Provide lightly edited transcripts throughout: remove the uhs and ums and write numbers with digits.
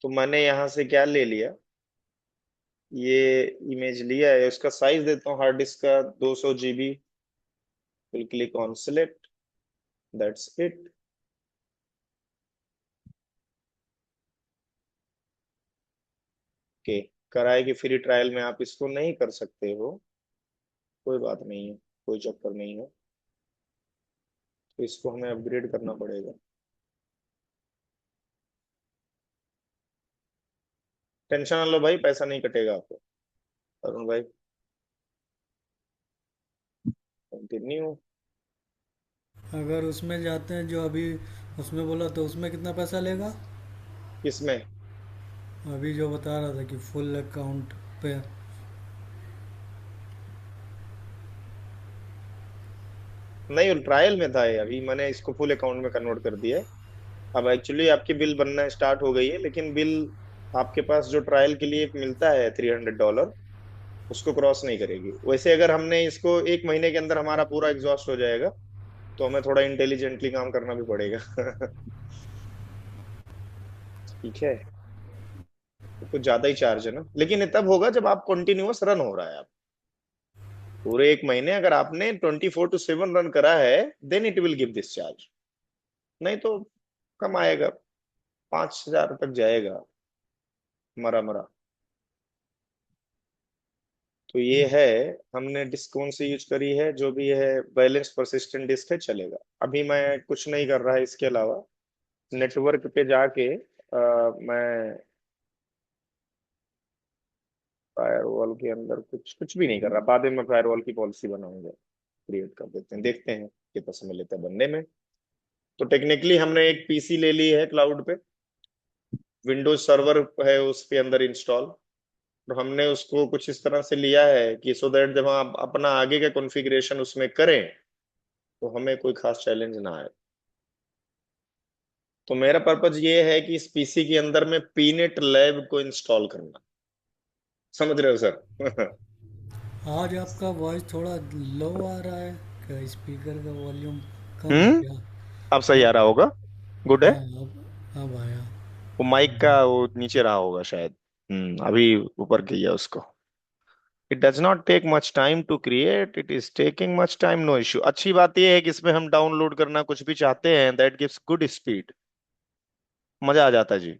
तो मैंने यहाँ से क्या ले लिया, ये इमेज लिया है, उसका साइज देता हूँ हार्ड डिस्क का 200 GB। Will click on select, that's it. Okay, कराए कि फ्री ट्रायल में आप इसको नहीं कर सकते हो, कोई बात नहीं है, कोई चक्कर नहीं है। तो इसको हमें अपग्रेड करना पड़ेगा। टेंशन ना लो भाई, पैसा नहीं कटेगा आपको। अरुण भाई, कंटिन्यू। अगर उसमें जाते हैं जो अभी उसमें बोला तो उसमें कितना पैसा लेगा? किसमें? अभी जो बता रहा था कि फुल अकाउंट पे। नहीं, ट्रायल में था ये, अभी मैंने इसको फुल अकाउंट में कन्वर्ट कर दिया है। अब एक्चुअली आपकी बिल बनना स्टार्ट हो गई है, लेकिन बिल आपके पास जो ट्रायल के लिए मिलता है $300, उसको क्रॉस नहीं करेगी। वैसे अगर हमने इसको एक महीने के अंदर हमारा पूरा एग्जॉस्ट हो जाएगा, तो हमें थोड़ा इंटेलिजेंटली काम करना भी पड़ेगा। ठीक है। तो कुछ ज्यादा ही चार्ज है ना, लेकिन ये तब होगा जब आप कंटिन्यूअस रन हो रहा है। आप पूरे एक महीने अगर आपने 24/7 रन करा है, then it will give this charge. नहीं तो कम आएगा, 5,000 तक जाएगा, मरा मरा। तो ये है। हमने डिस्क कौन सी यूज करी है, जो भी है बैलेंस परसिस्टेंट डिस्क है, चलेगा। अभी मैं कुछ नहीं कर रहा है इसके अलावा। नेटवर्क पे जाके मैं फायरवॉल के अंदर कुछ कुछ भी नहीं कर रहा, बाद में मैं फायरवॉल की पॉलिसी बनाऊंगा। क्रिएट कर देते हैं, देखते हैं कितना समय लेता है बनने में। तो टेक्निकली हमने एक पीसी ले ली है क्लाउड पे, विंडोज सर्वर है उसके अंदर इंस्टॉल। और हमने उसको कुछ इस तरह से लिया है कि सो दैट जब हम अपना आगे का कॉन्फ़िगरेशन उसमें करें, तो हमें कोई खास चैलेंज ना आए। तो मेरा पर्पज ये है कि इस पीसी के अंदर में पीनेट लैब को इंस्टॉल करना। समझ रहे हो सर? आज आपका वॉइस थोड़ा लो आ रहा है। क्या स्पीकर का वॉल्यूम कम है हम्म। क्या? अब सही आ रहा होगा। गुड है। हाँ, अब आया। वो माइक का वो नीचे रहा होगा शायद। अभी ऊपर किया उसको। It does not take much time to create, it is taking much time, no issue. अच्छी बात यह है कि इसमें हम डाउनलोड करना कुछ भी चाहते हैं, दैट गिव्स गुड स्पीड। मजा आ जाता है जी।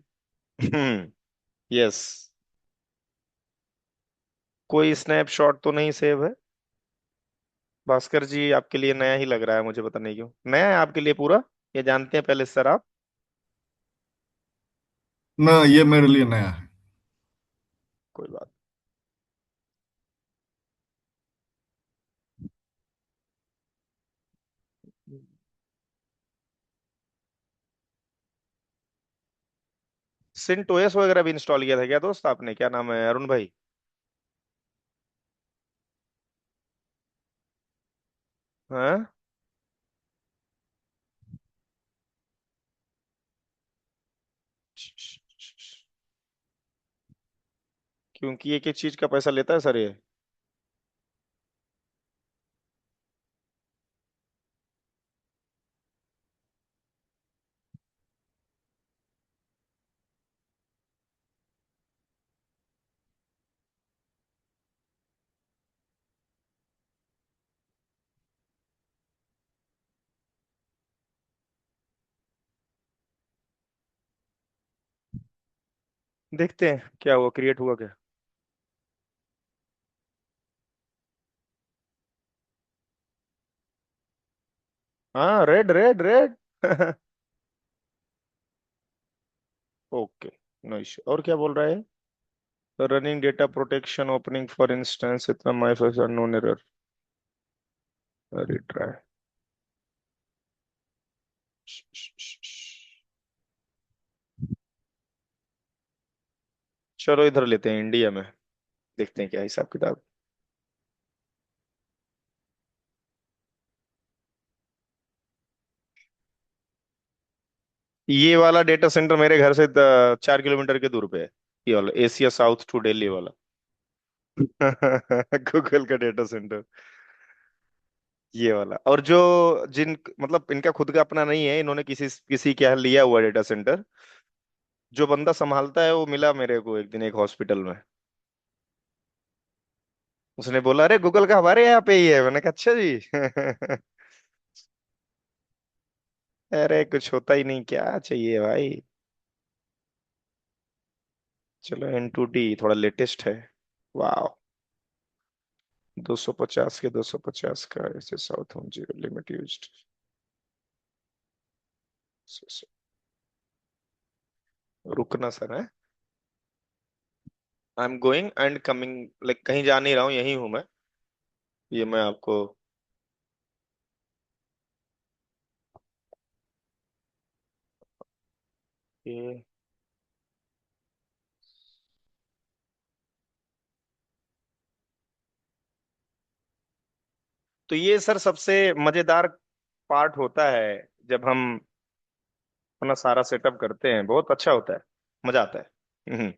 यस। कोई स्नैपशॉट तो नहीं सेव है? भास्कर जी, आपके लिए नया ही लग रहा है मुझे, पता नहीं क्यों नया है आपके लिए पूरा। ये जानते हैं पहले सर आप? ना, ये मेरे लिए नया है। कोई बात। सिंट ओएस वगैरह भी इंस्टॉल किया था क्या दोस्त आपने? क्या नाम है, अरुण भाई? हाँ। क्योंकि एक एक चीज का पैसा लेता है सर ये। देखते हैं क्या हुआ, क्रिएट हुआ क्या। हाँ, red red red. Okay, no issue. और क्या बोल रहा है? Running data protection opening for instance, इतना my first known error. Retry. चलो इधर लेते हैं, इंडिया में। देखते हैं क्या हिसाब किताब। ये वाला डेटा सेंटर मेरे घर से 4 किलोमीटर के दूर पे है। ये वाला एशिया साउथ टू दिल्ली वाला। गूगल का डेटा सेंटर। ये वाला, और जो जिन मतलब इनका खुद का अपना नहीं है, इन्होंने किसी किसी के यहाँ लिया हुआ डेटा सेंटर। जो बंदा संभालता है वो मिला मेरे को एक दिन एक हॉस्पिटल में। उसने बोला अरे गूगल का हमारे यहाँ पे ही है। मैंने कहा अच्छा जी। अरे कुछ होता ही नहीं, क्या चाहिए भाई। चलो N2T थोड़ा लेटेस्ट है। वाह। 250 के 250 का ऐसे south home zero limit used. रुकना सर है। I am going and coming, like कहीं जा नहीं रहा हूँ, यहीं हूँ मैं। ये मैं आपको। ये तो ये सर सबसे मजेदार पार्ट होता है जब हम अपना सारा सेटअप करते हैं, बहुत अच्छा होता है, मजा आता है।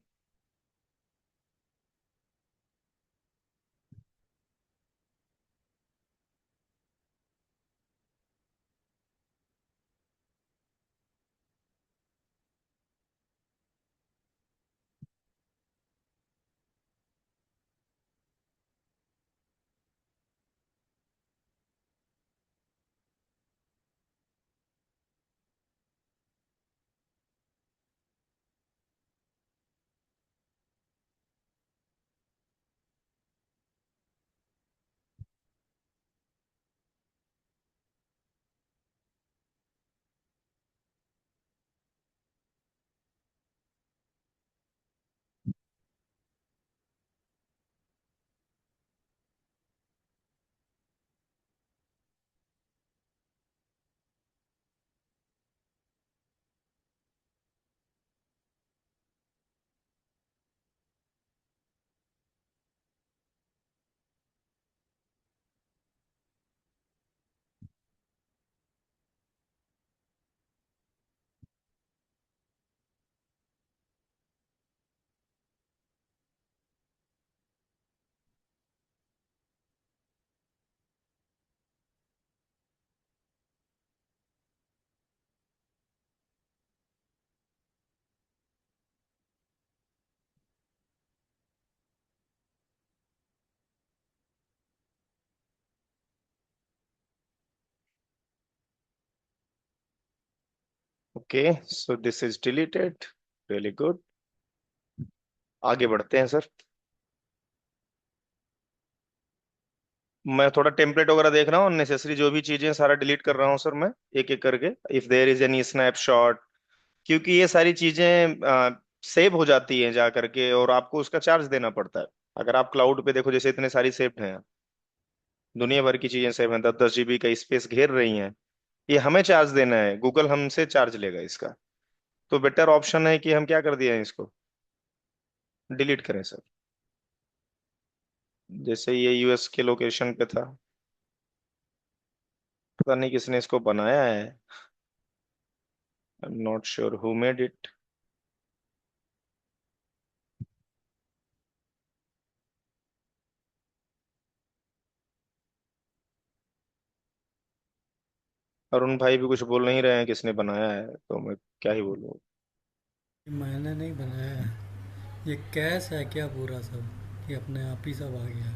Okay, so this is deleted. Really good. आगे बढ़ते हैं सर। मैं थोड़ा टेम्पलेट वगैरह देख रहा हूँ, नेसेसरी जो भी चीजें सारा डिलीट कर रहा हूँ सर मैं, एक एक करके। If there is any snapshot, क्योंकि ये सारी चीजें सेव हो जाती हैं जा करके, और आपको उसका चार्ज देना पड़ता है। अगर आप क्लाउड पे देखो, जैसे इतने सारी सेव हैं, दुनिया भर की चीजें सेव हैं, 10-10 GB का स्पेस घेर रही हैं, ये हमें चार्ज देना है, गूगल हमसे चार्ज लेगा इसका। तो बेटर ऑप्शन है कि हम क्या कर दिए हैं, इसको डिलीट करें सर। जैसे ये US के लोकेशन पे था, पता नहीं किसने इसको बनाया है। I am not sure who made it. Arun भाई भी कुछ बोल नहीं रहे हैं किसने बनाया है, तो मैं क्या ही बोलूँ। मैंने नहीं बनाया है। ये कैश है क्या पूरा सब, कि अपने आप ही सब आ गया?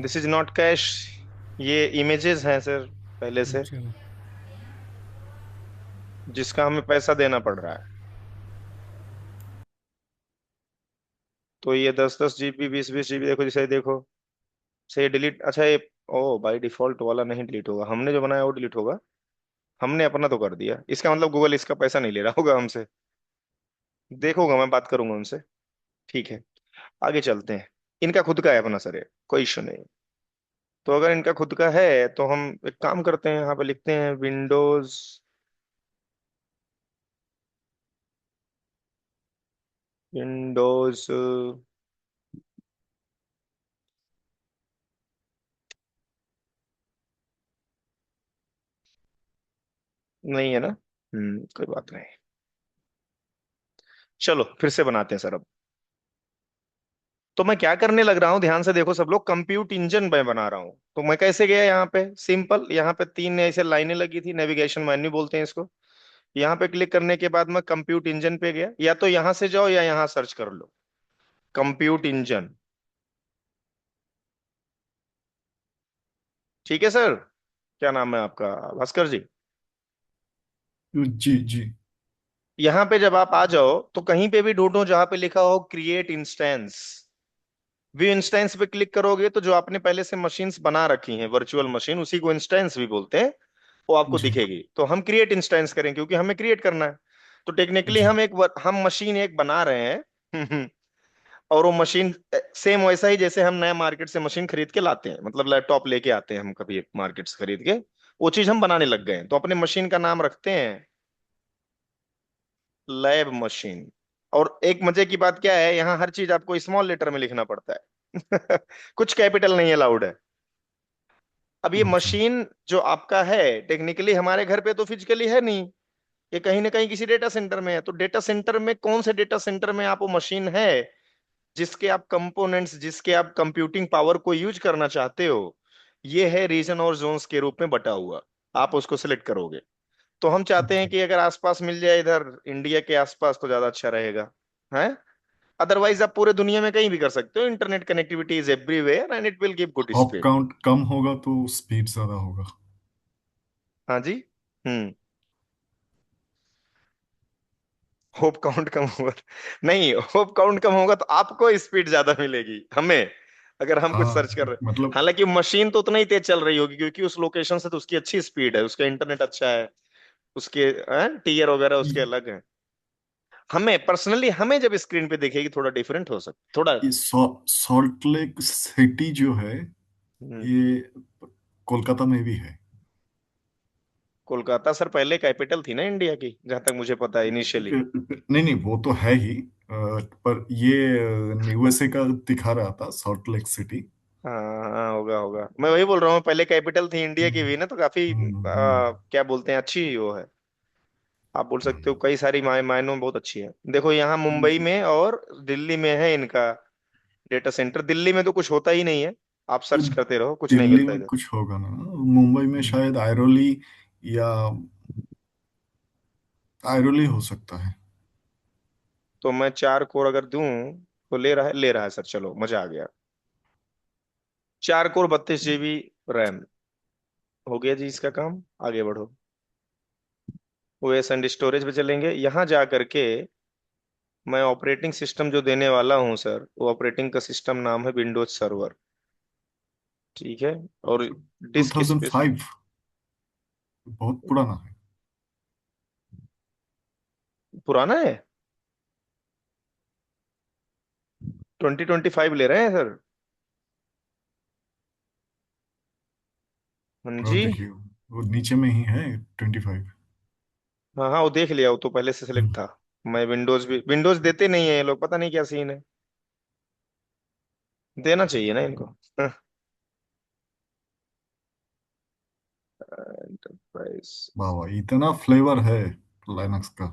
दिस इज नॉट कैश, ये इमेजेस हैं सर, पहले से, अच्छा। जिसका हमें पैसा देना पड़ रहा है। तो ये 10-10 GB 20-20 GB, देखो जैसे देखो, से डिलीट, अच्छा ये, ओ बाय डिफॉल्ट वाला नहीं डिलीट होगा, हमने जो बनाया वो डिलीट होगा। हमने अपना तो कर दिया, इसका मतलब गूगल इसका पैसा नहीं ले रहा होगा हमसे। देखूंगा, मैं बात करूंगा उनसे। ठीक है, आगे चलते हैं। इनका खुद का है अपना सर, ये कोई इशू नहीं। तो अगर इनका खुद का है तो हम एक काम करते हैं, यहाँ पे लिखते हैं विंडोज, विंडोज नहीं है ना। कोई बात नहीं। चलो फिर से बनाते हैं सर अब। तो मैं क्या करने लग रहा हूँ, ध्यान से देखो सब लोग, कंप्यूट इंजन मैं बना रहा हूँ। तो मैं कैसे गया यहाँ पे, सिंपल, यहाँ पे तीन ऐसे लाइनें लगी थी, नेविगेशन मेन्यू बोलते हैं इसको। यहाँ पे क्लिक करने के बाद मैं कंप्यूट इंजन पे गया, या तो यहां से जाओ या यहाँ सर्च कर लो कंप्यूट इंजन। ठीक है सर, क्या नाम है आपका, भास्कर जी? जी जी। यहाँ पे जब आप आ जाओ तो कहीं पे भी ढूंढो जहां पे लिखा हो क्रिएट इंस्टेंस। व्यू इंस्टेंस पे क्लिक करोगे तो जो आपने पहले से मशीन्स बना रखी हैं वर्चुअल मशीन, उसी को इंस्टेंस भी बोलते हैं, वो आपको जी दिखेगी। तो हम क्रिएट इंस्टेंस करें क्योंकि हमें क्रिएट करना है। तो टेक्निकली जी। हम मशीन एक बना रहे हैं और वो मशीन सेम वैसा ही जैसे हम नया मार्केट से मशीन खरीद के लाते हैं, मतलब लैपटॉप लेके आते हैं हम कभी मार्केट से खरीद के, वो चीज हम बनाने लग गए हैं। तो अपने मशीन का नाम रखते हैं लैब मशीन। और एक मजे की बात क्या है, यहाँ हर चीज आपको स्मॉल लेटर में लिखना पड़ता है कुछ कैपिटल नहीं अलाउड है। अब ये अच्छा। मशीन जो आपका है टेक्निकली हमारे घर पे तो फिजिकली है नहीं, ये कहीं ना कहीं किसी डेटा सेंटर में है। तो डेटा सेंटर में कौन से डेटा सेंटर में आप वो मशीन है जिसके आप कंपोनेंट्स, जिसके आप कंप्यूटिंग पावर को यूज करना चाहते हो, ये है रीजन और जोन्स के रूप में बटा हुआ। आप उसको सिलेक्ट करोगे। तो हम चाहते हैं जी। कि अगर आसपास मिल जाए इधर इंडिया के आसपास तो ज्यादा अच्छा रहेगा, है। अदरवाइज आप पूरे दुनिया में कहीं भी कर सकते हो, internet connectivity is everywhere and it will give good hop speed. Count कम होगा तो स्पीड ज्यादा होगा। हाँ जी। हम्म। होप काउंट कम होगा, नहीं होप काउंट कम होगा तो आपको स्पीड ज्यादा मिलेगी, हमें अगर हम कुछ सर्च हाँ कर रहे हैं। मतलब हालांकि मशीन तो उतना ही तेज चल रही होगी क्योंकि उस लोकेशन से तो उसकी अच्छी स्पीड है, उसका इंटरनेट अच्छा है, उसके टीयर वगैरह उसके ये अलग हैं। हमें पर्सनली, हमें जब स्क्रीन पे दिखेगी थोड़ा डिफरेंट हो सकता थोड़ा। सॉल्ट लेक सिटी जो है, हम्म, ये कोलकाता में भी है। कोलकाता सर पहले कैपिटल थी ना इंडिया की, जहां तक मुझे पता है इनिशियली। नहीं नहीं, वो तो है ही, पर ये यूएसए का दिखा रहा था सॉल्ट लेक सिटी। हाँ हाँ, होगा होगा, मैं वही बोल रहा हूँ, पहले कैपिटल थी इंडिया की भी ना, तो काफी हम्म। क्या बोलते हैं, अच्छी वो है। आप बोल सकते हो हम्म। कई सारी मायनों में बहुत अच्छी है। देखो यहाँ मुंबई में और दिल्ली में है इनका डेटा सेंटर। दिल्ली में तो कुछ होता ही नहीं है, आप सर्च करते रहो कुछ नहीं दिल्ली मिलता में इधर। कुछ होगा ना, मुंबई में शायद आयरोली या आयरोली हो सकता है। तो मैं 4 कोर अगर दूं तो ले रहा है सर, चलो मजा आ गया। 4 कोर 32 GB रैम, हो गया जी इसका काम। आगे बढ़ो, ओएस एंड स्टोरेज पे चलेंगे। यहाँ जा करके मैं ऑपरेटिंग सिस्टम जो देने वाला हूँ सर, वो ऑपरेटिंग का सिस्टम नाम है विंडोज सर्वर। ठीक है। और डिस्क स्पेस 2005, बहुत पुराना है। पुराना है, 2025 ले रहे हैं सर। हाँ और जी। देखिए वो नीचे में ही है 25। हाँ हाँ, वो देख लिया, वो तो पहले से सिलेक्ट था। मैं विंडोज भी, विंडोज देते नहीं है ये लोग, पता नहीं क्या सीन है। देना चाहिए ना इनको एंटरप्राइज। वाह वाह, इतना फ्लेवर है लाइनक्स का।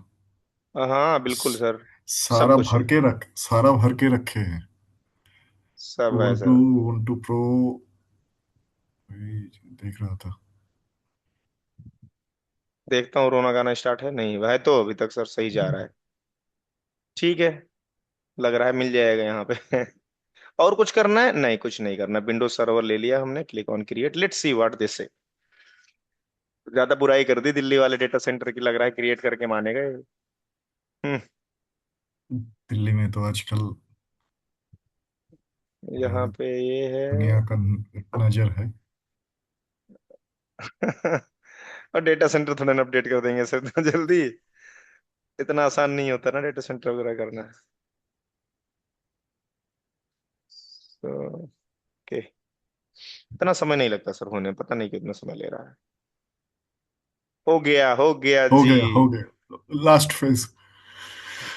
हाँ बिल्कुल स- सर, सब कुछ है, सारा भर के रखे हैं। सब है उबुंटू, सर। उबुंटू प्रो, देख रहा था। देखता हूँ रोना गाना स्टार्ट है नहीं वह तो अभी तक सर सही जा रहा है। ठीक है, लग रहा है मिल जाएगा यहाँ पे और कुछ करना है नहीं, कुछ नहीं करना। विंडोज सर्वर ले लिया हमने, click on create, let's see what this से। ज्यादा बुराई कर दी दिल्ली वाले डेटा सेंटर की, लग रहा है क्रिएट करके मानेगा ये। हम्म। दिल्ली में तो आजकल यहाँ पे ये दुनिया है का नजर है। और डेटा सेंटर थोड़ा ना अपडेट कर देंगे सर इतना जल्दी, इतना आसान नहीं होता ना डेटा सेंटर वगैरह करना। तो ओके, इतना समय नहीं लगता सर होने, पता नहीं कितना समय ले रहा है। हो गया जी। हो गया लास्ट फेज।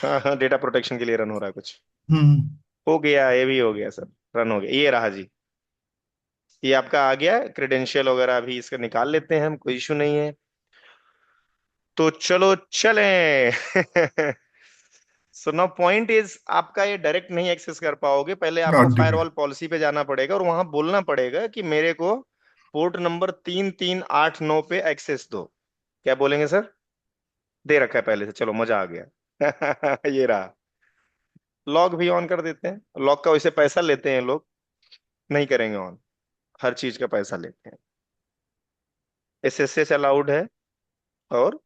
हाँ हाँ, डेटा प्रोटेक्शन के लिए रन हो रहा है कुछ। हम्म। हो गया, ये भी हो गया सर, रन हो गया, ये रहा जी। ये आपका आ गया क्रेडेंशियल वगैरह, अभी इसका निकाल लेते हैं हम, कोई इशू नहीं है। तो चलो चलें सो नाउ पॉइंट इज, आपका ये डायरेक्ट नहीं एक्सेस कर पाओगे, पहले आपको ठीक है। फायरवॉल पॉलिसी पे जाना पड़ेगा और वहां बोलना पड़ेगा कि मेरे को पोर्ट नंबर 3389 पे एक्सेस दो। क्या बोलेंगे सर? दे रखा है पहले से, चलो मजा आ गया। ये रहा। लॉग भी ऑन कर देते हैं, लॉग का वैसे पैसा लेते हैं लोग, नहीं करेंगे ऑन, हर चीज का पैसा लेते हैं। एसएसएच अलाउड है, और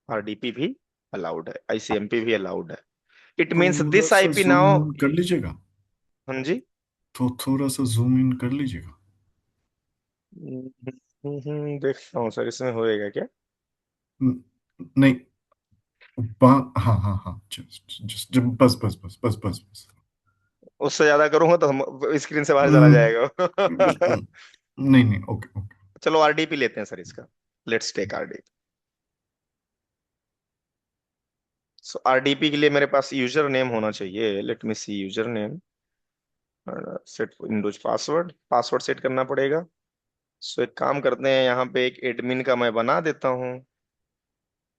आरडीपी भी अलाउड है, आईसीएमपी भी अलाउड है। इट मीन्स थोड़ा दिस सा आईपी जूम नाउ। इन कर लीजिएगा। हाँ जी। तो थोड़ा सा जूम इन कर लीजिएगा। देखता हूँ सर, इसमें होएगा क्या? नहीं, हाँ हाँ हाँ, जस्ट जस्ट बस बस बस बस बस बस। उससे ज्यादा करूंगा तो हम स्क्रीन से बाहर चला हम्म, जाएगा। नहीं नहीं, ओके ओके। चलो आरडीपी लेते हैं सर इसका। Let's take RDP. So RDP के लिए मेरे पास यूजर नेम होना चाहिए। Let me see user name. Set Windows password, password set करना पड़ेगा। सो एक काम करते हैं, यहाँ पे एक एडमिन का मैं बना देता हूँ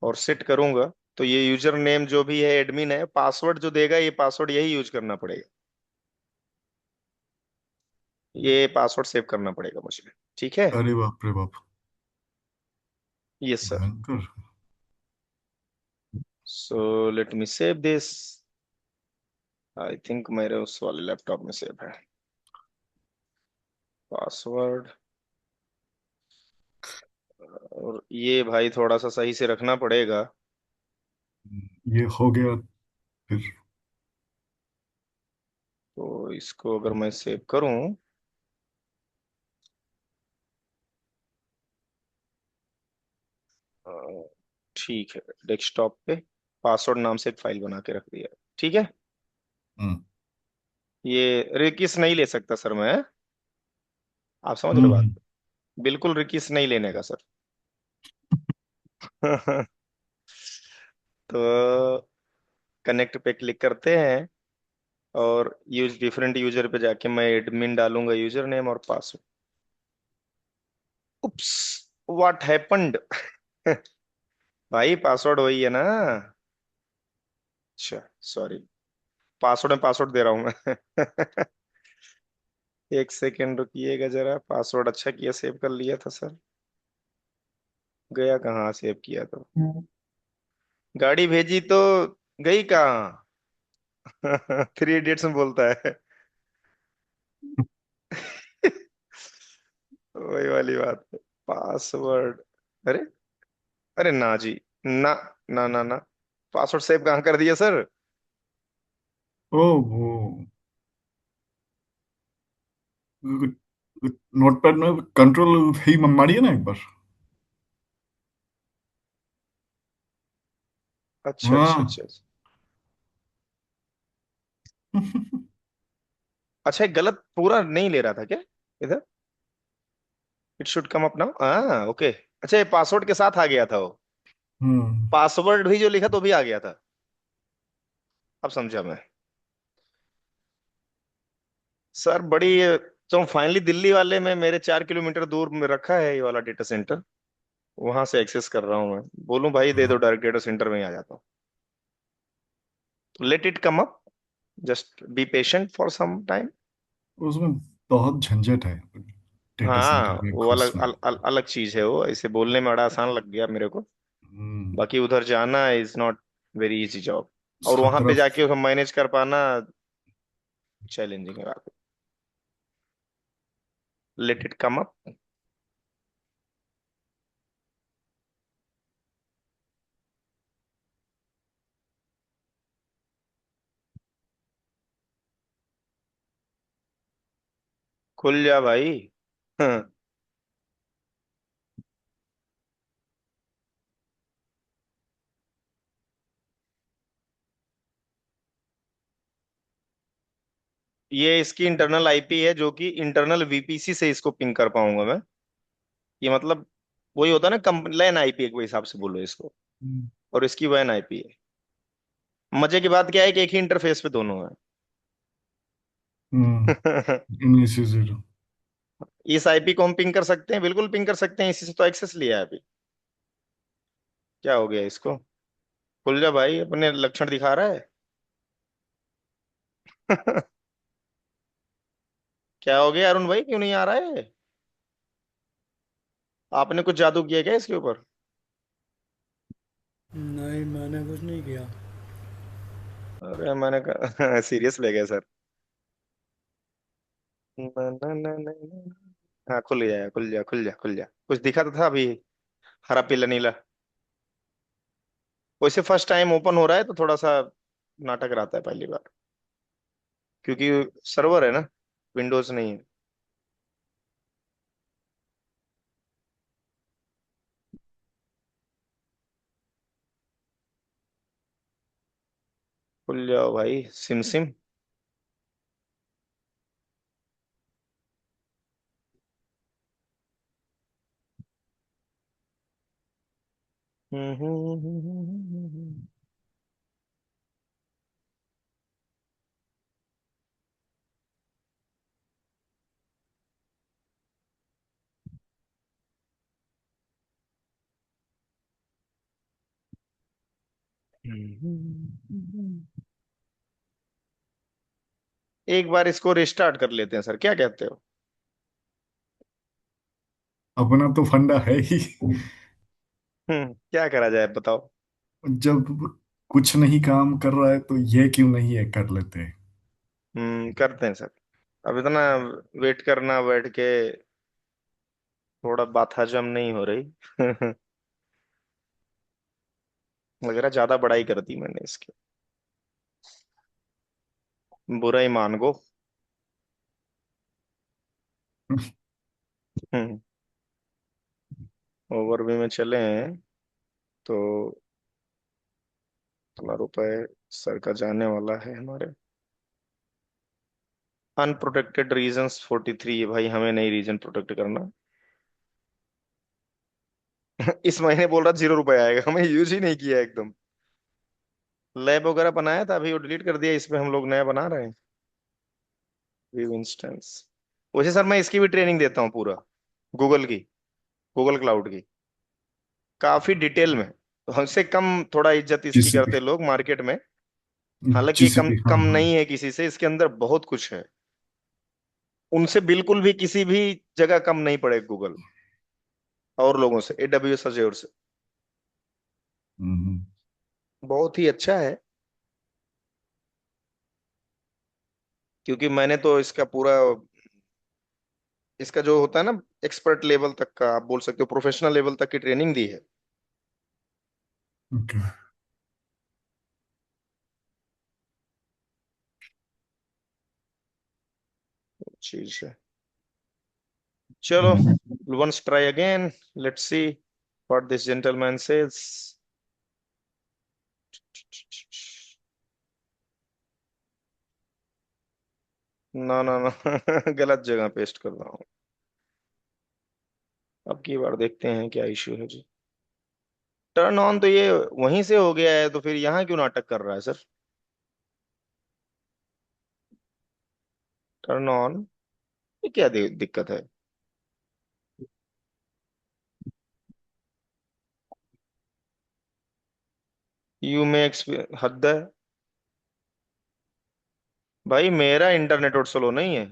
और सेट करूंगा। तो ये यूजर नेम जो भी है एडमिन है, पासवर्ड जो देगा ये पासवर्ड यही यूज करना पड़ेगा। ये पासवर्ड सेव करना पड़ेगा मुझे। ठीक है। अरे बाप रे बाप, यस सर। भयंकर। So let me save this. I think मेरे उस वाले लैपटॉप में सेव है पासवर्ड। और ये भाई थोड़ा सा सही से रखना पड़ेगा। ये हो गया फिर। तो इसको अगर मैं सेव करूं, अ, ठीक है, डेस्कटॉप पे पासवर्ड नाम से एक फाइल बना के रख दिया। ठीक है। हम्म ये रिकिस नहीं ले सकता सर मैं। आप समझ रहे हो बात? हम्म बिल्कुल रिकिस नहीं लेने का सर। तो कनेक्ट पे क्लिक करते हैं और यूज डिफरेंट यूजर पे जाके मैं एडमिन डालूंगा यूजर नेम और पासवर्ड। Oops, what happened? भाई पासवर्ड वही है ना? अच्छा, सॉरी। पासवर्ड में पासवर्ड दे रहा हूं मैं। एक सेकेंड रुकिएगा जरा, पासवर्ड अच्छा किया सेव कर लिया था सर। गया कहाँ सेव किया तो? गाड़ी भेजी तो गई कहाँ? 3 इडियट्स में बोलता है। वही वाली बात है। पासवर्ड, अरे, अरे ना जी, ना, ना ना ना, पासवर्ड सेव कहाँ कर दिया सर? ओ वो नोटपैड में कंट्रोल ही मारिए ना एक बार। अच्छा अच्छा हाँ। अच्छा अच्छा। अच्छा, ये गलत पूरा नहीं ले रहा था क्या इधर? It should come up now, हाँ ओके। अच्छा, ये पासवर्ड के साथ आ गया था वो। हम्म पासवर्ड भी जो लिखा तो भी आ गया था। अब समझा मैं। सर बड़ी, तो फाइनली दिल्ली वाले में मेरे 4 किलोमीटर दूर में रखा है ये वाला डेटा सेंटर। वहां से एक्सेस कर रहा हूँ मैं। बोलूं भाई दे दो, हाँ, डायरेक्ट डेटा सेंटर में ही आ जाता हूँ। Let it come up, just be patient for some time. उसमें बहुत झंझट है डेटा हाँ सेंटर में वो अलग घुसना। अलग चीज है वो, ऐसे बोलने में बड़ा आसान लग गया मेरे को। हम्म, बाकी उधर जाना is not very easy job. और वहां पे 17। जाके मैनेज कर पाना चैलेंजिंग है बात। Late it come up. खुल जा भाई। हाँ, ये इसकी इंटरनल आईपी है, जो कि इंटरनल वीपीसी से इसको पिंग कर पाऊंगा मैं। ये मतलब वही होता है ना, कंपनी लैन आईपी एक हिसाब से बोलो इसको। हम्म और इसकी वैन आईपी है। मजे की बात क्या है कि एक ही इंटरफेस पे दोनों है। इसी जीरो। इस आईपी को हम पिंग कर सकते हैं, बिल्कुल पिंग कर सकते हैं, इसी से तो एक्सेस लिया है अभी। क्या हो गया इसको? खुल जा भाई, अपने लक्षण दिखा रहा है। क्या हो गया अरुण भाई, क्यों नहीं आ रहा है? आपने कुछ जादू किया क्या इसके ऊपर? नहीं, मैंने कुछ नहीं किया। अरे मैंने कहा सीरियस ले गए सर। हाँ खुल गया, खुल जा, खुल जा, खुल जा। कुछ दिखा तो था अभी, हरा पीला नीला। वैसे फर्स्ट टाइम ओपन हो रहा है तो थोड़ा सा नाटक रहता है पहली बार, क्योंकि सर्वर है ना, विंडोज नहीं है। खुल जाओ भाई सिम सिम। एक बार इसको रिस्टार्ट कर लेते हैं सर, क्या कहते हो? अपना तो फंडा है ही। क्या करा जाए बताओ। जब कुछ नहीं काम कर रहा है तो ये क्यों नहीं है, कर लेते हैं। करते हैं सर। अब इतना वेट करना बैठ के, थोड़ा बात हजम नहीं हो रही। लग रहा ज्यादा बड़ाई कर दी मैंने इसकी। बुरा ही मान गो। हम्म। ओवर भी में चले हैं तो इतना रुपए सर का जाने वाला है हमारे। अनप्रोटेक्टेड रीजंस 43 है भाई, हमें नहीं रीजन प्रोटेक्ट करना। इस महीने बोल रहा 0 रुपए आएगा, हमें यूज ही नहीं किया एकदम। लैब वगैरह बनाया था, अभी वो डिलीट कर दिया, इसमें हम लोग नया बना रहे हैं। View instance. वैसे सर मैं इसकी भी ट्रेनिंग देता हूँ पूरा, गूगल की, गूगल क्लाउड की, काफी डिटेल में। तो हमसे कम थोड़ा इज्जत इसकी जीसीपी। करते लोग मार्केट में। हालांकि ये कम जीसीपी, हाँ कम हाँ। नहीं है किसी से, इसके अंदर बहुत कुछ है। उनसे बिल्कुल भी किसी भी जगह कम नहीं पड़े गूगल, और लोगों से, एडब्ल्यूएस अज्योर से। हम्म। बहुत ही अच्छा है, क्योंकि मैंने तो इसका पूरा, इसका जो होता है ना, एक्सपर्ट लेवल तक का, आप बोल सकते हो प्रोफेशनल लेवल तक की ट्रेनिंग दी है। ओके। चीज है। चलो, हम्म। once try again, let's see what this gentleman says. ना ना ना, गलत जगह पेस्ट कर रहा हूँ। अब की बार देखते हैं क्या इश्यू है जी। टर्न ऑन तो ये वहीं से हो गया है, तो फिर यहाँ क्यों नाटक कर रहा है सर? टर्न ऑन, ये क्या दिक्कत है? यू में हद है भाई, मेरा इंटरनेट और स्लो नहीं है,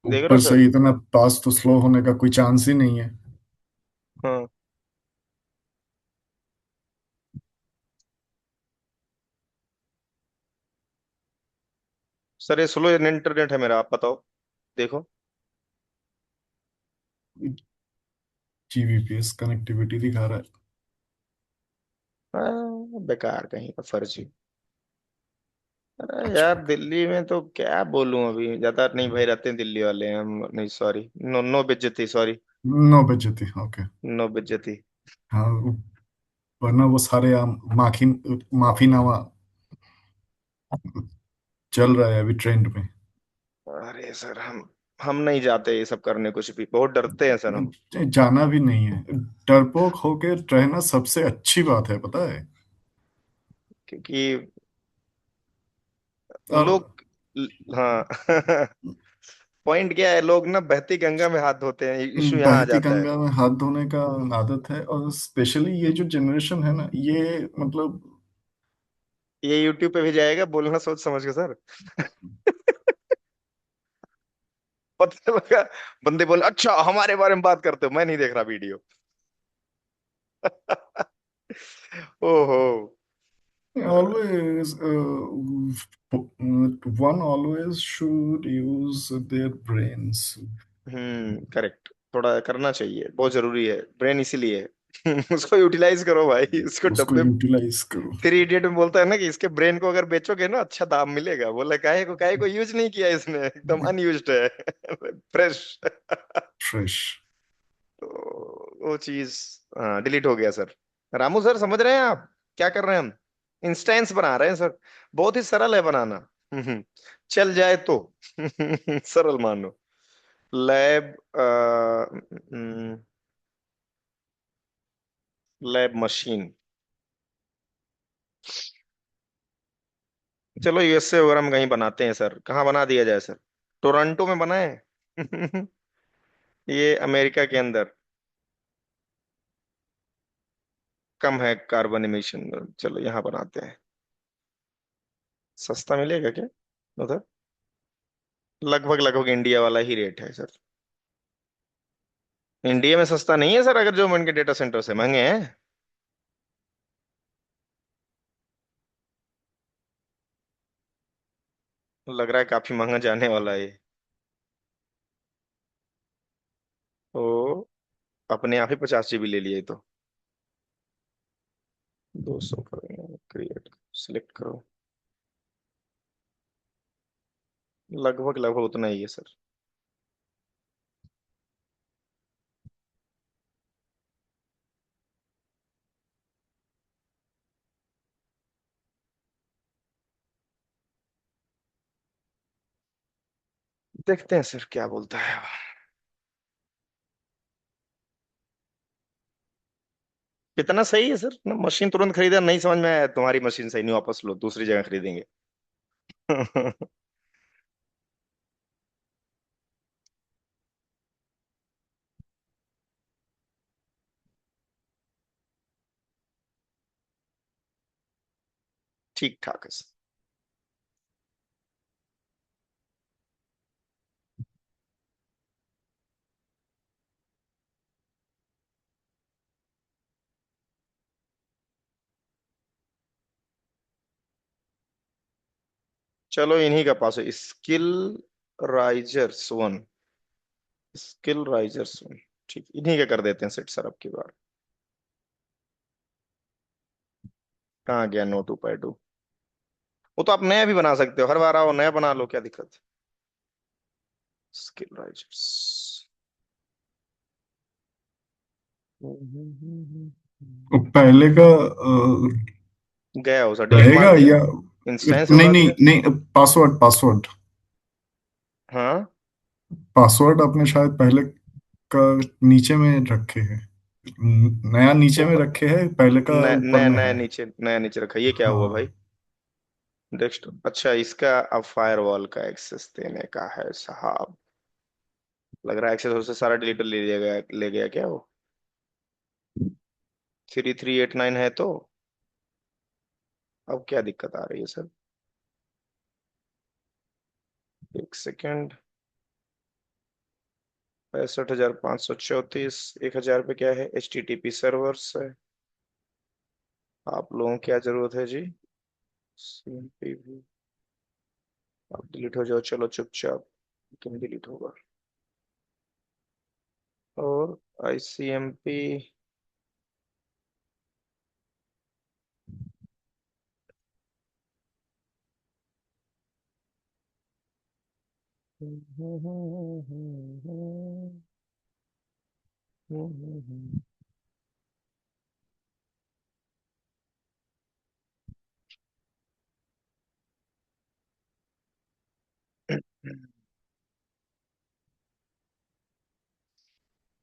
देख रहे ऊपर हो से सर? इतना फास्ट तो स्लो होने का कोई चांस ही नहीं है। हाँ सर, ये स्लो इंटरनेट है मेरा, आप बताओ, देखो। जीबीपीएस कनेक्टिविटी दिखा रहा है। बेकार कहीं का फर्जी। अरे अच्छा। यार दिल्ली में तो क्या बोलूं, अभी ज्यादा नहीं भाई, रहते हैं दिल्ली वाले हैं हम, नहीं सॉरी, नो नो बेइज्जती, सॉरी। 9 बजे थी, ओके। नो बेइज्जती। हाँ, वरना वो सारे आम माखी माफीनामा चल रहा है अभी ट्रेंड में। अरे सर, हम नहीं जाते ये सब करने, कुछ भी, बहुत डरते हैं सर हम। जाना भी नहीं है। डरपोक होके रहना सबसे अच्छी बात है, पता है। क्योंकि और लोग, हाँ। पॉइंट क्या है, लोग ना बहती गंगा में हाथ धोते हैं, इशू यहाँ आ बहती जाता है। गंगा में हाथ धोने का आदत है, और स्पेशली ये जो जनरेशन है ना, ये मतलब ये यूट्यूब पे भी जाएगा, बोलना सोच समझ के सर। पता लगा, बंदे बोले अच्छा हमारे बारे में बात करते हो, मैं नहीं देख रहा वीडियो। ओहो। Always, one always should use their brains. Correct, थोड़ा करना चाहिए, बहुत जरूरी है ब्रेन, इसीलिए उसको यूटिलाइज करो भाई, उसको उसको डब्बे। यूटिलाइज करो। थ्री इडियट में बोलता है ना कि इसके ब्रेन को अगर बेचोगे ना अच्छा दाम मिलेगा, बोला काहे को यूज नहीं किया इसने, एकदम अनयूज्ड है फ्रेश। फ्रेश। तो वो चीज डिलीट हो गया सर। रामू सर समझ रहे हैं आप क्या कर रहे हैं हम? इंस्टेंस बना रहे हैं सर, बहुत ही सरल है बनाना। चल जाए तो सरल मानो। Lab, lab machine. चलो यूएसए वगैरह में कहीं बनाते हैं सर, कहाँ बना दिया जाए सर? टोरंटो में बनाए। ये अमेरिका के अंदर कम है कार्बन एमिशन, चलो यहाँ बनाते हैं। सस्ता मिलेगा क्या उधर? लगभग लगभग इंडिया वाला ही रेट है सर। इंडिया में सस्ता नहीं है सर, अगर जो उनके डेटा सेंटर से महंगे हैं। लग रहा है काफी महंगा जाने वाला है ये। तो अपने आप ही 50 GB ले लिए तो। 200 करेंगे, क्रिएट, सिलेक्ट करो। लगभग लगभग उतना ही है सर। देखते हैं सर क्या बोलता है। कितना सही है सर ना, मशीन तुरंत खरीदा, नहीं समझ में आया तुम्हारी मशीन सही नहीं, वापस लो दूसरी जगह खरीदेंगे। ठीक ठाक है सर। चलो इन्हीं का पास है, skill risers one, skill risers one. ठीक, इन्हीं का कर देते हैं सेट सर अब की बार। कहाँ गया नोट टू? वो तो आप नया भी बना सकते हो, हर बार आओ नया बना लो, क्या दिक्कत है? Skill risers. पहले का गया हो सर, डिलीट मार रहेगा दिया, या इंस्टेंस नहीं? उड़ा नहीं दिया। नहीं, पासवर्ड पासवर्ड हाँ, पासवर्ड आपने शायद पहले का नीचे में रखे हैं। नया नीचे में ऊपर, रखे हैं, पहले का नया ऊपर नया में नया है। नीचे, नया नीचे रखा, ये क्या हुआ भाई? हाँ। डेस्कटॉप, अच्छा इसका अब फायरवॉल का एक्सेस देने का है साहब। लग रहा है एक्सेस उससे सारा डिलीट ले गया क्या वो? 3389 है तो अब क्या दिक्कत आ रही है सर? एक सेकेंड। 65,534, 1,000 पे क्या है? HTTP सर्वर्स है। आप लोगों को क्या जरूरत है जी? CMP भी अब डिलीट हो जाओ, चलो चुपचाप, क्यों डिलीट होगा? और ICMP।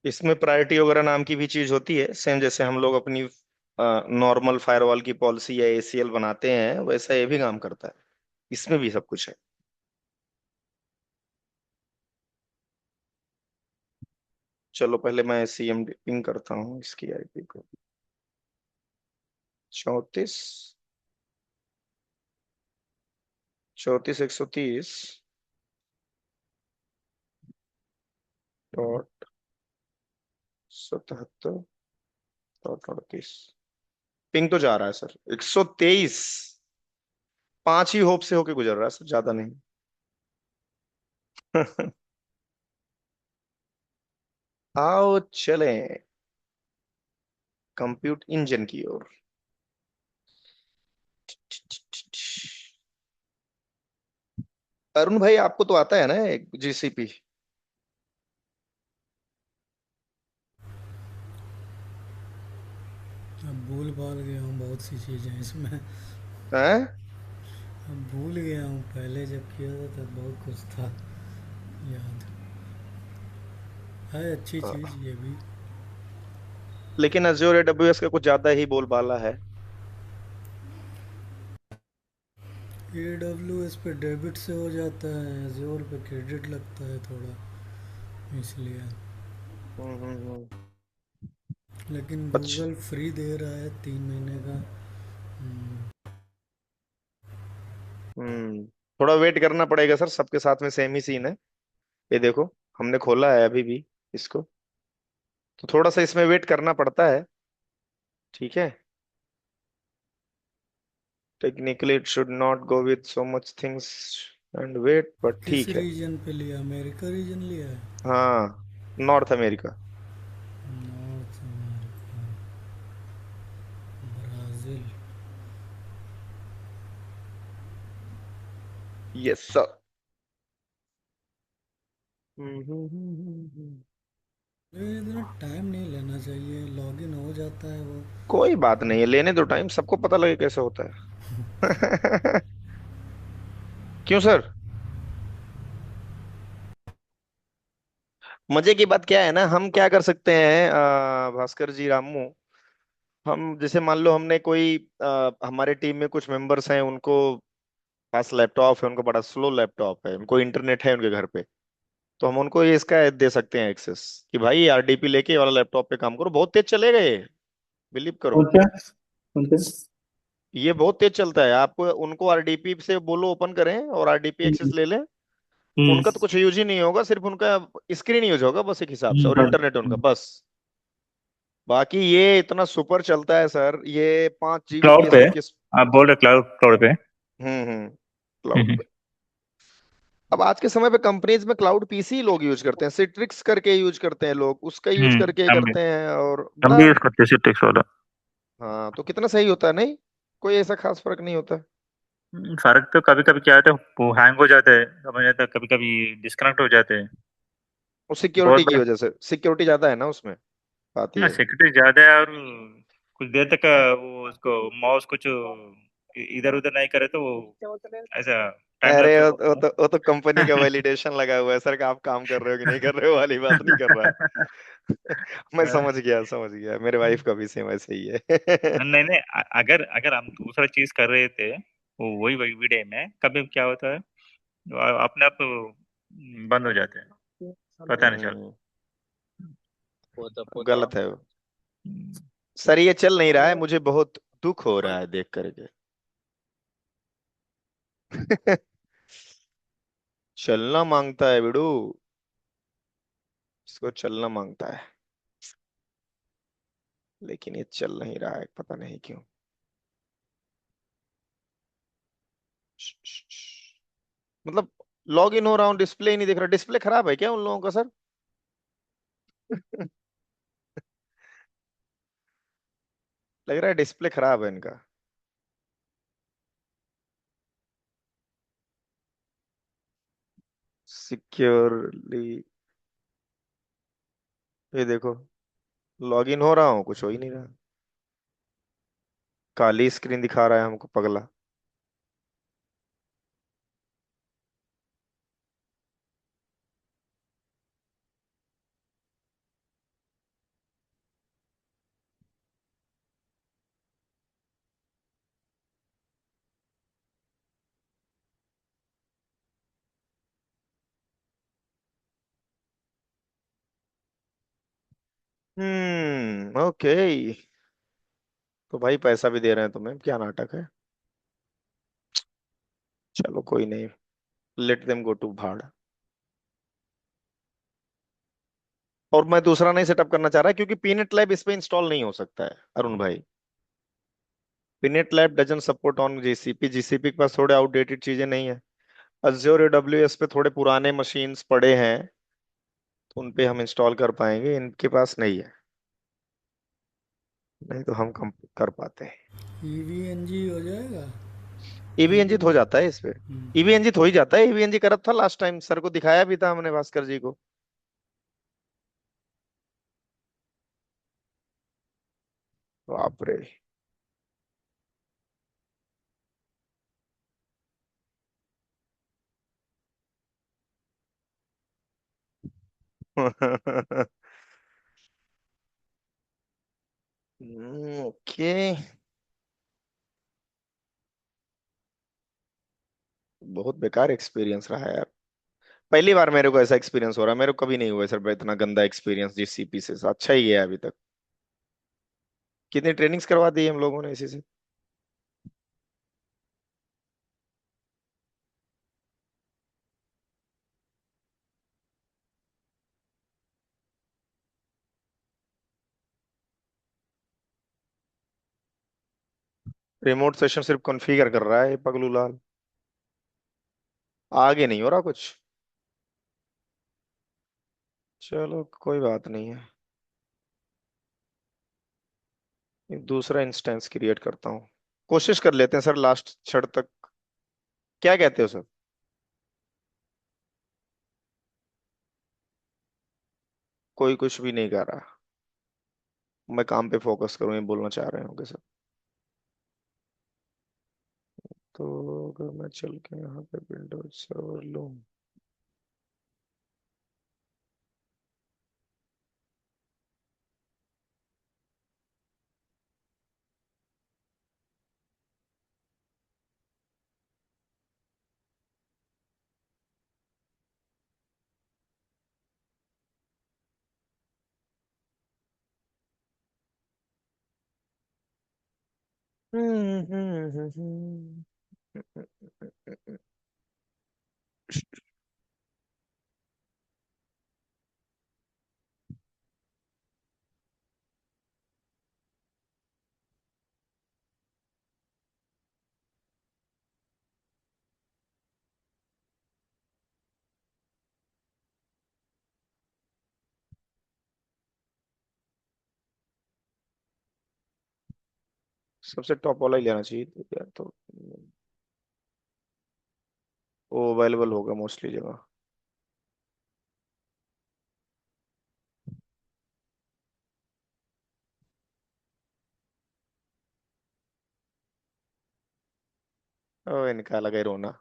इसमें प्रायोरिटी वगैरह नाम की भी चीज होती है, सेम जैसे हम लोग अपनी नॉर्मल फायरवॉल की पॉलिसी या ACL बनाते हैं, वैसा ये भी काम करता है, इसमें भी सब कुछ है। चलो पहले मैं CMD पिंग करता हूँ इसकी IP को। 34, 130.77। तो 38। पिंग तो जा रहा है सर 123। 5 ही होप से होके गुजर रहा है सर, ज्यादा नहीं। आओ चलें कंप्यूट इंजन की ओर। अरुण भाई आपको तो आता है ना एक जीसीपी? अब भूल भाल गया हूँ बहुत सी चीज़ें इसमें। हैं? अब भूल गया हूँ, पहले जब किया था तब बहुत कुछ था याद। है अच्छी चीज़ ये भी। लेकिन अज्योर एडब्ल्यूएस का कुछ ज्यादा ही बोलबाला है। ए डब्ल्यू एस पे डेबिट से हो जाता है, एज्योर पे क्रेडिट लगता है थोड़ा, इसलिए। हम्म। लेकिन अच्छा। गूगल फ्री दे रहा है 3 महीने का। थोड़ा वेट करना पड़ेगा सर, सबके साथ में सेम ही सीन है। ये देखो, हमने खोला है अभी भी इसको, तो थोड़ा सा इसमें वेट करना पड़ता है। ठीक है। Technically it should not go with so much things and wait, but किस ठीक है। रीजन पे लिया, अमेरिका रीजन लिया है? हाँ, north America. North America, Brazil. Yes sir. लेकिन इतना टाइम नहीं लेना चाहिए, लॉगिन हो जाता है वो। कोई बात नहीं है, लेने दो टाइम, सबको पता लगे कैसे होता है। क्यों सर? मजे की बात क्या है ना, हम क्या कर सकते हैं भास्कर जी, रामू। हम जैसे मान लो हमने कोई हमारे टीम में कुछ मेंबर्स हैं, उनको पास लैपटॉप है, उनको बड़ा स्लो लैपटॉप है, उनको इंटरनेट है उनके घर पे। तो हम उनको ये इसका दे सकते हैं एक्सेस, कि भाई आरडीपी लेके ये वाला लैपटॉप पे काम करो, बहुत तेज चलेगा ये, बिलीव करो। कौन सा? कौन सा? ये बहुत तेज चलता है। आप उनको आरडीपी से बोलो ओपन करें और आरडीपी एक्सेस हम्म। ले लें। हम्म। उनका तो कुछ यूज ही नहीं होगा, सिर्फ उनका स्क्रीन यूज होगा बस, एक हिसाब से, और बस। इंटरनेट उनका बस। बाकी ये इतना सुपर चलता है सर, ये 5 जीबीपीएस क्लाउड पे? तक की। आप बोल रहे क्लाउड पे? क्लाउड पे। अब आज के समय पे कंपनीज में क्लाउड पीसी लोग यूज करते हैं, सिट्रिक्स करके यूज करते हैं लोग, उसका यूज करके हम भी करते हैं, और हम बड़ा। भी यूज करते हैं सिट्रिक्स वाला। हाँ, तो कितना सही होता है नहीं? कोई ऐसा खास फर्क नहीं होता। फर्क तो कभी कभी क्या होता है, वो हैंग हो जाता है, समझ आता है, कभी कभी डिस्कनेक्ट हो जाते हैं। और बहुत सिक्योरिटी की बार। वजह से, सिक्योरिटी ज्यादा है ना उसमें, बात हाँ, ये है। सिक्योरिटी ज्यादा है, और कुछ देर तक वो उसको माउस कुछ इधर उधर नहीं करे तो वो ऐसा टाइम अरे लगता वो तो कंपनी का है। वैलिडेशन लगा हुआ है सर, कि आप काम कर रहे हो कि नहीं कर रहे हो वाली बात नहीं कर रहा है। मैं समझ गया, समझ गया, मेरे वाइफ का भी सेम ऐसे ही है। नहीं नहीं, अगर अगर हम दूसरा चीज कर रहे थे, वो वही वही वीडियो में कभी क्या होता है, वो अपने आप बंद हो जाते हैं, पता नहीं चलता। हम्म, गलत है वो। सर ये चल नहीं रहा है, मुझे बहुत दुख हो रहा है देख करके। चलना मांगता है बिडू, इसको चलना मांगता है, लेकिन ये चल नहीं रहा है, पता नहीं क्यों। मतलब लॉग इन हो रहा हूँ, डिस्प्ले ही नहीं दिख रहा। डिस्प्ले खराब है क्या उन लोगों का सर? लग रहा है डिस्प्ले खराब है इनका। सिक्योरली, ये देखो, लॉग इन हो रहा हूँ, कुछ हो ही नहीं रहा, काली स्क्रीन दिखा रहा है हमको पगला। ओके। तो भाई पैसा भी दे रहे हैं तुम्हें, क्या नाटक है। चलो कोई नहीं, लेट देम गो टू भाड़। और मैं दूसरा नहीं सेटअप करना चाह रहा क्योंकि पीनेट लैब इस पे इंस्टॉल नहीं हो सकता है अरुण भाई। PNET lab doesn't support on GCP, GCP के पास थोड़े आउटडेटेड चीजें नहीं है। अज्योर एडब्ल्यूएस पे थोड़े पुराने मशीन्स पड़े हैं, तो उन पे हम इंस्टॉल कर पाएंगे, इनके पास नहीं है। नहीं तो हम कम कर पाते हैं। ईवीएनजी हो जाएगा। ईवी इंजित हो जाता है इस पे। हम्म, ईवी इंजित हो ही जाता है, ईवी इंजिन करा था लास्ट टाइम, सर को दिखाया भी था हमने, भास्कर जी को। बाप रे। ओके। बहुत बेकार एक्सपीरियंस रहा है यार। पहली बार मेरे को ऐसा एक्सपीरियंस हो रहा है, मेरे को कभी नहीं हुआ सर इतना गंदा एक्सपीरियंस जिस सीपी से। अच्छा ही गया अभी तक। कितनी ट्रेनिंग्स करवा दी हम लोगों ने इसी से। रिमोट सेशन सिर्फ कॉन्फ़िगर कर रहा है ये पगलू लाल, आगे नहीं हो रहा कुछ। चलो कोई बात नहीं है। एक दूसरा इंस्टेंस क्रिएट करता हूँ। कोशिश कर लेते हैं सर लास्ट क्षण तक। क्या कहते हो सर? कोई कुछ भी नहीं कर रहा। मैं काम पे फोकस करूँ ये बोलना चाह रहे होंगे सर। तो अगर मैं चल के यहाँ पे विंडोज सर्वर लूँ। सबसे टॉप वाला ही लेना चाहिए तो यार, तो वो अवेलेबल होगा मोस्टली जगह। ओ इनका लगा ही रोना।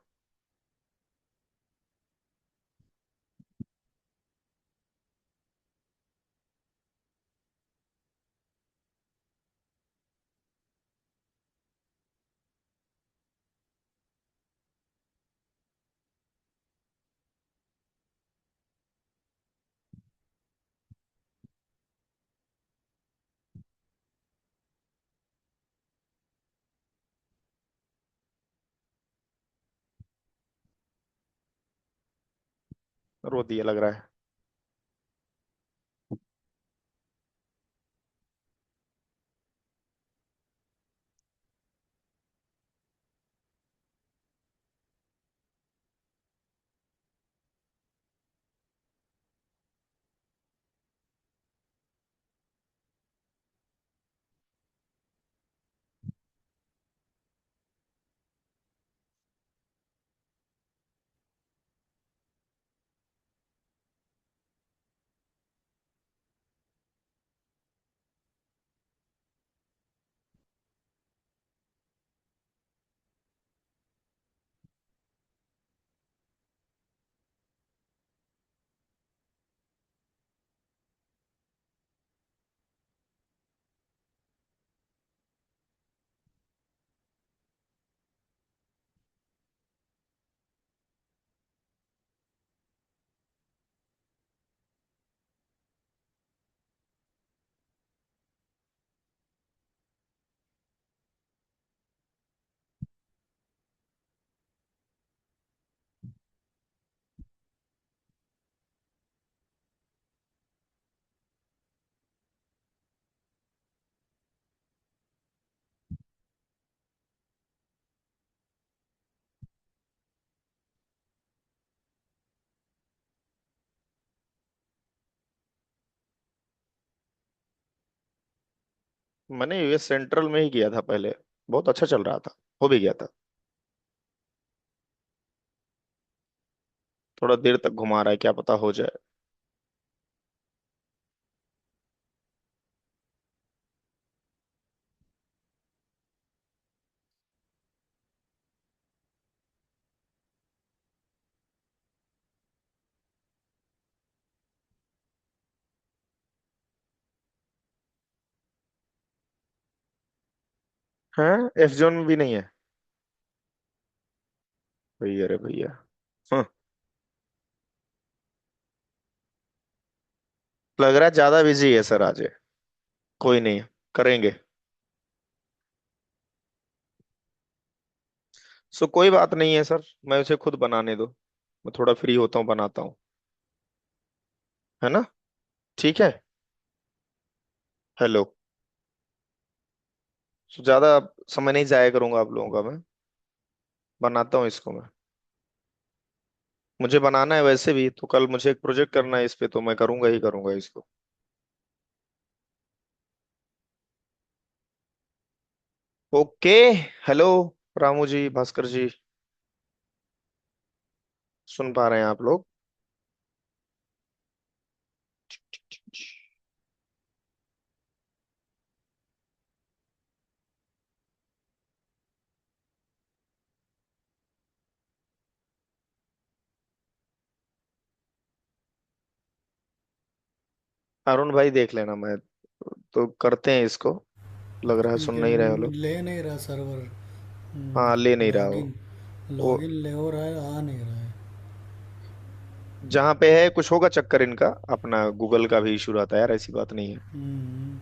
रो दिया लग रहा है। मैंने यूएस सेंट्रल में ही किया था पहले, बहुत अच्छा चल रहा था, हो भी गया था। थोड़ा देर तक घुमा रहा है, क्या पता हो जाए। है, एफ जोन भी नहीं है? भैया रे भैया। हाँ, लग रहा है ज्यादा बिजी है सर आज ये। कोई नहीं, करेंगे। सो कोई बात नहीं है सर, मैं उसे खुद बनाने दो। मैं थोड़ा फ्री होता हूँ, बनाता हूँ। है ना? ठीक है। हेलो। सो ज्यादा समय नहीं जाया करूंगा आप लोगों का मैं। बनाता हूँ इसको मैं। मुझे बनाना है वैसे भी, तो कल मुझे एक प्रोजेक्ट करना है इस पे, तो मैं करूंगा ही करूंगा इसको। ओके। हेलो रामू जी, भास्कर जी, सुन पा रहे हैं आप लोग? अरुण भाई देख लेना, मैं तो करते हैं इसको। लग रहा है ठीक सुन है, नहीं रहे हो लोग। ले नहीं रहा सर्वर। हाँ, ले नहीं रहा हो। लॉगिन वो लॉगिन ले हो रहा है, आ नहीं रहा है। जहाँ पे है कुछ होगा चक्कर इनका, अपना गूगल का भी इशू रहता है यार, ऐसी बात नहीं है। हम्म,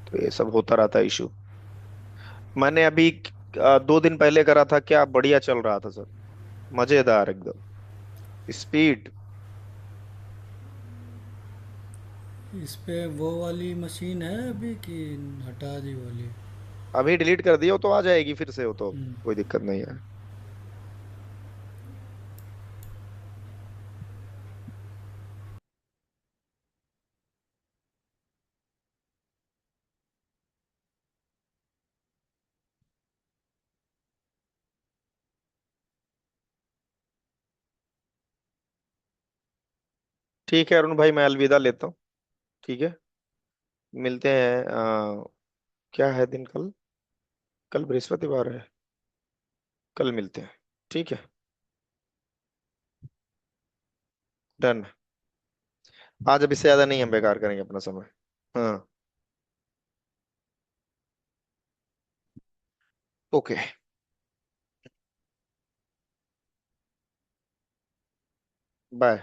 तो ये सब होता रहता है इशू। मैंने अभी 2 दिन पहले करा था, क्या बढ़िया चल रहा था सर। मजेदार एकदम। स्पीड। इस पे वो वाली मशीन है अभी कि हटा दी वाली? अभी डिलीट कर दियो तो आ जाएगी फिर से, हो तो हम्म, कोई दिक्कत नहीं है। ठीक है अरुण भाई, मैं अलविदा लेता हूँ। ठीक है। मिलते हैं। क्या है दिन कल? कल बृहस्पतिवार है। कल मिलते हैं। ठीक है। डन। आज अब इससे ज्यादा नहीं हम बेकार करेंगे अपना समय। हाँ। ओके। बाय।